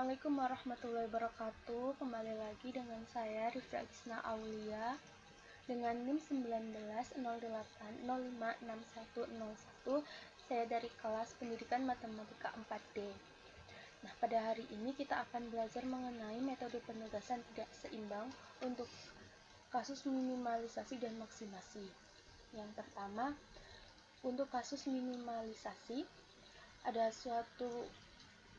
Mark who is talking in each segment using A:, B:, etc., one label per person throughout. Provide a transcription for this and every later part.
A: Assalamualaikum warahmatullahi wabarakatuh. Kembali lagi dengan saya Rifra Gisna Aulia dengan NIM 190808056101. Saya dari kelas Pendidikan Matematika 4D. Nah, pada hari ini kita akan belajar mengenai metode penugasan tidak seimbang untuk kasus minimalisasi dan maksimasi. Yang pertama, untuk kasus minimalisasi ada suatu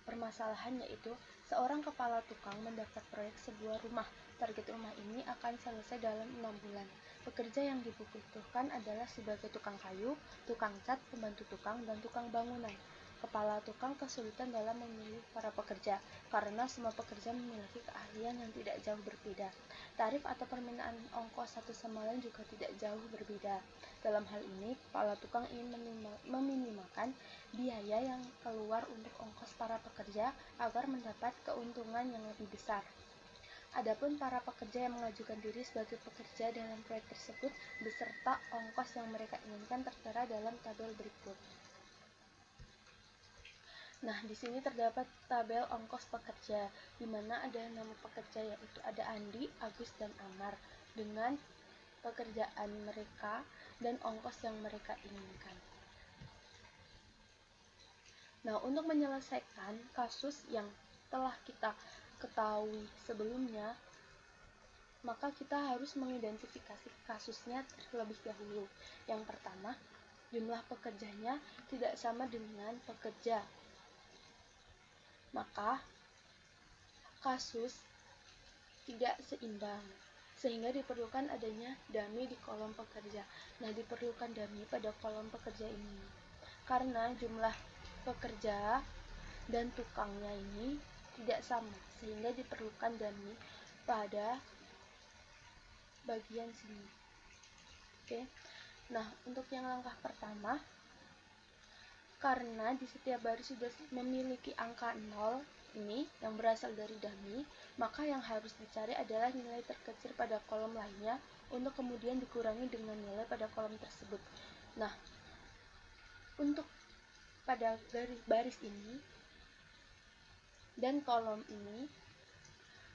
A: permasalahan, yaitu seorang kepala tukang mendapat proyek sebuah rumah. Target rumah ini akan selesai dalam 6 bulan. Pekerja yang dibutuhkan adalah sebagai tukang kayu, tukang cat, pembantu tukang, dan tukang bangunan. Kepala tukang kesulitan dalam memilih para pekerja karena semua pekerja memiliki keahlian yang tidak jauh berbeda. Tarif atau permintaan ongkos satu sama lain juga tidak jauh berbeda. Dalam hal ini, kepala tukang ingin meminimalkan biaya yang keluar untuk ongkos para pekerja agar mendapat keuntungan yang lebih besar. Adapun para pekerja yang mengajukan diri sebagai pekerja dalam proyek tersebut beserta ongkos yang mereka inginkan tertera dalam tabel berikut. Nah, di sini terdapat tabel ongkos pekerja, di mana ada nama pekerja, yaitu ada Andi, Agus, dan Amar, dengan pekerjaan mereka dan ongkos yang mereka inginkan. Nah, untuk menyelesaikan kasus yang telah kita ketahui sebelumnya, maka kita harus mengidentifikasi kasusnya terlebih dahulu. Yang pertama, jumlah pekerjanya tidak sama dengan pekerja. Maka kasus tidak seimbang, sehingga diperlukan adanya dummy di kolom pekerja. Nah, diperlukan dummy pada kolom pekerja ini karena jumlah pekerja dan tukangnya ini tidak sama, sehingga diperlukan dummy pada bagian sini. Oke. Nah, untuk yang langkah pertama, karena di setiap baris sudah memiliki angka 0 ini yang berasal dari dummy, maka yang harus dicari adalah nilai terkecil pada kolom lainnya untuk kemudian dikurangi dengan nilai pada kolom tersebut. Nah, untuk pada baris ini dan kolom ini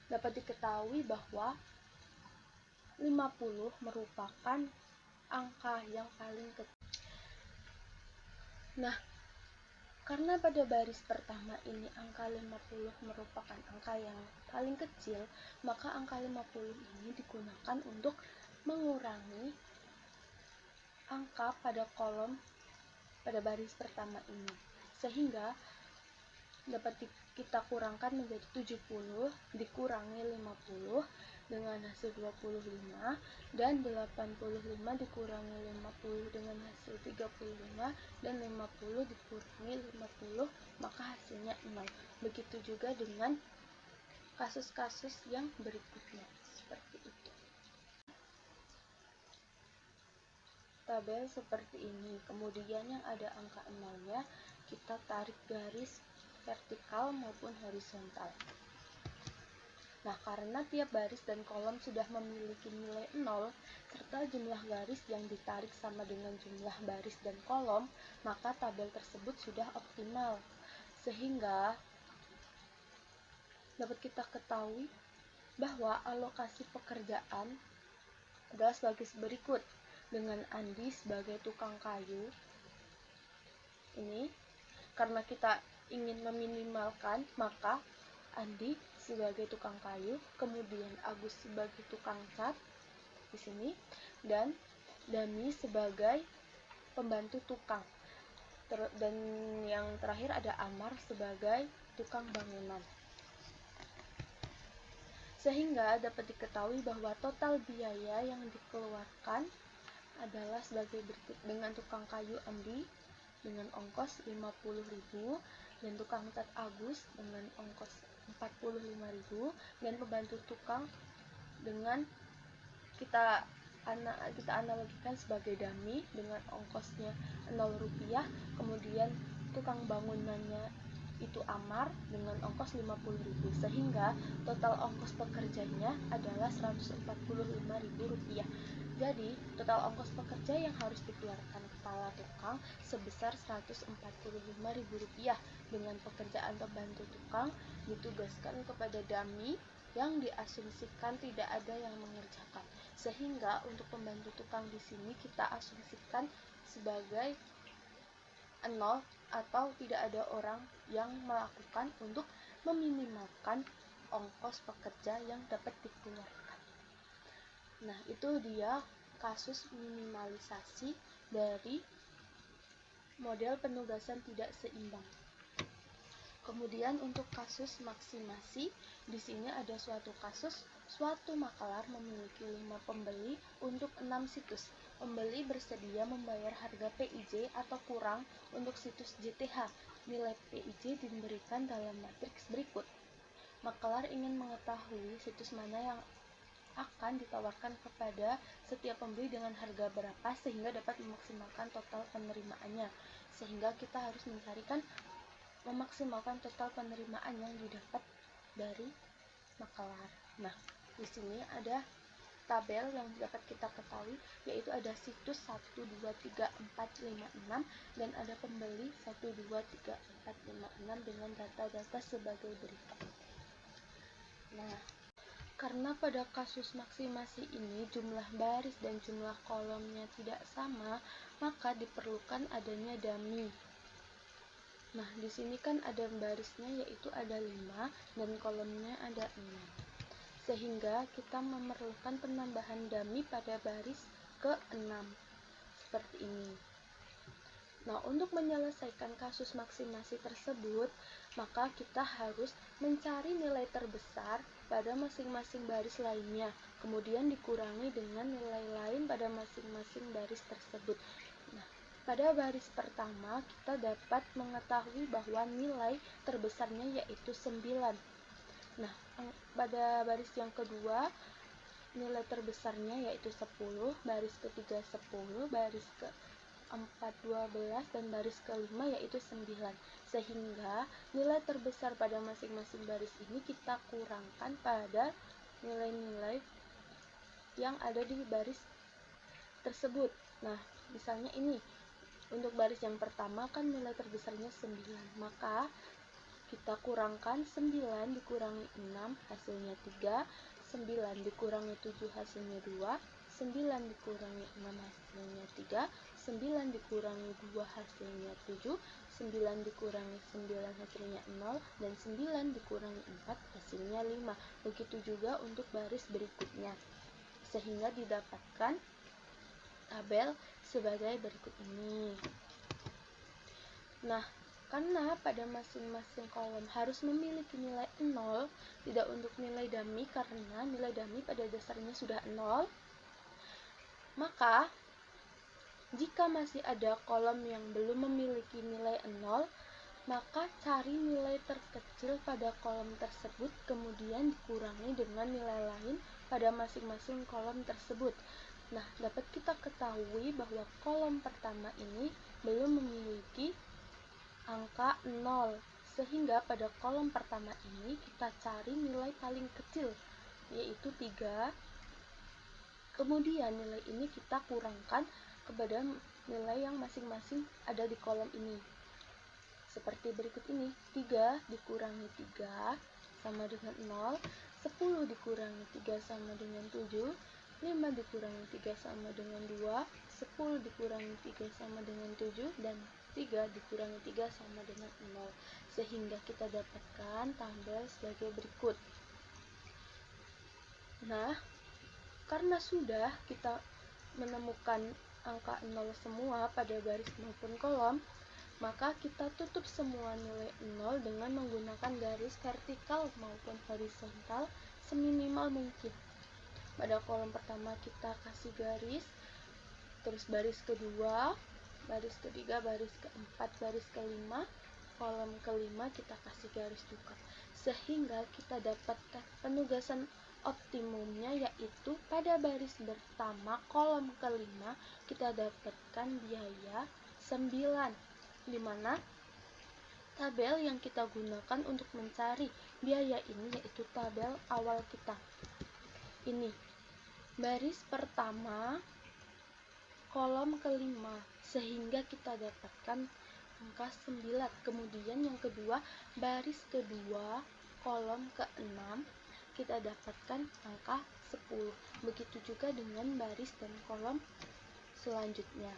A: dapat diketahui bahwa 50 merupakan angka yang paling kecil. Nah, karena pada baris pertama ini angka 50 merupakan angka yang paling kecil, maka angka 50 ini digunakan untuk mengurangi angka pada kolom pada baris pertama ini, sehingga dapat kita kurangkan menjadi 70 dikurangi 50 dengan hasil 25, dan 85 dikurangi 50 dengan hasil 35, dan 50 dikurangi 50, maka hasilnya 0. Begitu juga dengan kasus-kasus yang berikutnya, seperti itu. Tabel seperti ini, kemudian yang ada angka 0-nya kita tarik garis vertikal maupun horizontal. Nah, karena tiap baris dan kolom sudah memiliki nilai 0, serta jumlah garis yang ditarik sama dengan jumlah baris dan kolom, maka tabel tersebut sudah optimal. Sehingga dapat kita ketahui bahwa alokasi pekerjaan adalah sebagai berikut, dengan Andi sebagai tukang kayu. Ini karena kita ingin meminimalkan, maka Andi sebagai tukang kayu, kemudian Agus sebagai tukang cat di sini, dan Dami sebagai pembantu tukang. Dan yang terakhir ada Amar sebagai tukang bangunan. Sehingga dapat diketahui bahwa total biaya yang dikeluarkan adalah sebagai berikut, dengan tukang kayu Andi dengan ongkos 50.000, dan tukang cat Agus dengan ongkos 45.000, dan pembantu tukang dengan kita analogikan sebagai dummy dengan ongkosnya 0 rupiah, kemudian tukang bangunannya itu Amar dengan ongkos 50.000, sehingga total ongkos pekerjanya adalah Rp145.000. Jadi total ongkos pekerja yang harus dikeluarkan kepala tukang sebesar Rp145.000 dengan pekerjaan pembantu tukang ditugaskan kepada dummy yang diasumsikan tidak ada yang mengerjakan. Sehingga untuk pembantu tukang di sini kita asumsikan sebagai 0 atau tidak ada orang yang melakukan untuk meminimalkan ongkos pekerja yang dapat dikeluarkan. Nah, itu dia kasus minimalisasi dari model penugasan tidak seimbang. Kemudian untuk kasus maksimasi, di sini ada suatu kasus, suatu makelar memiliki 5 pembeli untuk 6 situs. Pembeli bersedia membayar harga PIJ atau kurang untuk situs JTH. Nilai PIJ diberikan dalam matriks berikut. Makelar ingin mengetahui situs mana yang akan ditawarkan kepada setiap pembeli dengan harga berapa sehingga dapat memaksimalkan total penerimaannya. Sehingga kita harus memaksimalkan total penerimaan yang didapat dari makelar. Nah, di sini ada tabel yang dapat kita ketahui, yaitu ada situs 1, 2, 3, 4, 5, 6 dan ada pembeli 1, 2, 3, 4, 5, 6 dengan data-data sebagai berikut. Nah, karena pada kasus maksimasi ini jumlah baris dan jumlah kolomnya tidak sama, maka diperlukan adanya dummy. Nah, di sini kan ada barisnya yaitu ada 5 dan kolomnya ada 6. Sehingga kita memerlukan penambahan dummy pada baris ke-6 seperti ini. Nah, untuk menyelesaikan kasus maksimasi tersebut, maka kita harus mencari nilai terbesar pada masing-masing baris lainnya, kemudian dikurangi dengan nilai lain pada masing-masing baris tersebut. Nah, pada baris pertama kita dapat mengetahui bahwa nilai terbesarnya yaitu 9. Nah, pada baris yang kedua nilai terbesarnya yaitu 10, baris ketiga 10, baris keempat 12 dan baris kelima yaitu 9. Sehingga nilai terbesar pada masing-masing baris ini kita kurangkan pada nilai-nilai yang ada di baris tersebut. Nah, misalnya ini untuk baris yang pertama kan nilai terbesarnya 9, maka kita kurangkan 9 dikurangi 6 hasilnya 3, 9 dikurangi 7 hasilnya 2, 9 dikurangi 6 hasilnya 3, 9 dikurangi 2 hasilnya 7, 9 dikurangi 9 hasilnya 0, dan 9 dikurangi 4 hasilnya 5. Begitu juga untuk baris berikutnya. Sehingga didapatkan tabel sebagai berikut ini. Nah, karena pada masing-masing kolom harus memiliki nilai 0, tidak untuk nilai dummy karena nilai dummy pada dasarnya sudah 0, maka jika masih ada kolom yang belum memiliki nilai 0, maka cari nilai terkecil pada kolom tersebut kemudian dikurangi dengan nilai lain pada masing-masing kolom tersebut. Nah, dapat kita ketahui bahwa kolom pertama ini belum memiliki angka 0, sehingga pada kolom pertama ini kita cari nilai paling kecil, yaitu 3. Kemudian nilai ini kita kurangkan kepada nilai yang masing-masing ada di kolom ini. Seperti berikut ini, 3 dikurangi 3 sama dengan 0, 10 dikurangi 3 sama dengan 7, 5 dikurangi 3 sama dengan 2, 10 dikurangi 3 sama dengan 7, dan 3 dikurangi 3 sama dengan 0. Sehingga kita dapatkan tabel sebagai berikut. Nah, karena sudah kita menemukan angka 0 semua pada baris maupun kolom, maka kita tutup semua nilai 0 dengan menggunakan garis vertikal maupun horizontal seminimal mungkin. Pada kolom pertama kita kasih garis, terus baris kedua, baris ketiga, baris keempat, baris kelima, kolom kelima kita kasih garis juga. Sehingga kita dapatkan penugasan optimumnya, yaitu pada baris pertama kolom kelima kita dapatkan biaya 9, dimana Tabel yang kita gunakan untuk mencari biaya ini yaitu tabel awal kita. Ini baris pertama, kolom kelima, sehingga kita dapatkan angka 9. Kemudian yang kedua, baris kedua, kolom ke-6, kita dapatkan angka 10. Begitu juga dengan baris dan kolom selanjutnya.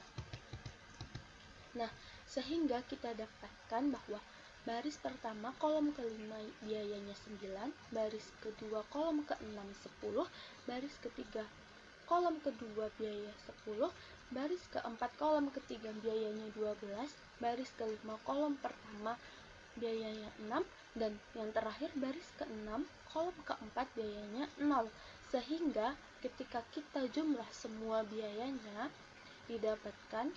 A: Nah, sehingga kita dapatkan bahwa baris pertama kolom kelima biayanya 9, baris kedua kolom ke-6 10, baris ketiga kolom kedua biaya 10, baris keempat kolom ketiga biayanya 12, baris kelima kolom pertama biayanya 6, dan yang terakhir baris ke-6 kolom keempat biayanya 0. Sehingga ketika kita jumlah semua biayanya didapatkan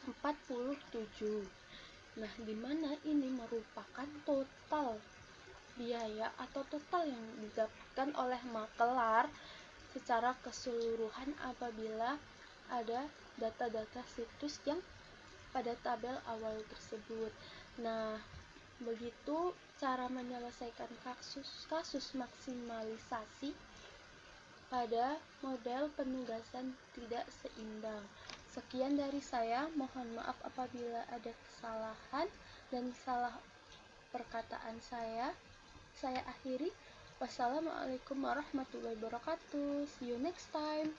A: 47. Nah, di mana ini merupakan total biaya atau total yang didapatkan oleh makelar secara keseluruhan apabila ada data-data situs yang pada tabel awal tersebut. Nah, begitu cara menyelesaikan kasus maksimalisasi pada model penugasan tidak seimbang. Sekian dari saya, mohon maaf apabila ada kesalahan dan salah perkataan saya. Saya akhiri. Wassalamualaikum warahmatullahi wabarakatuh. See you next time.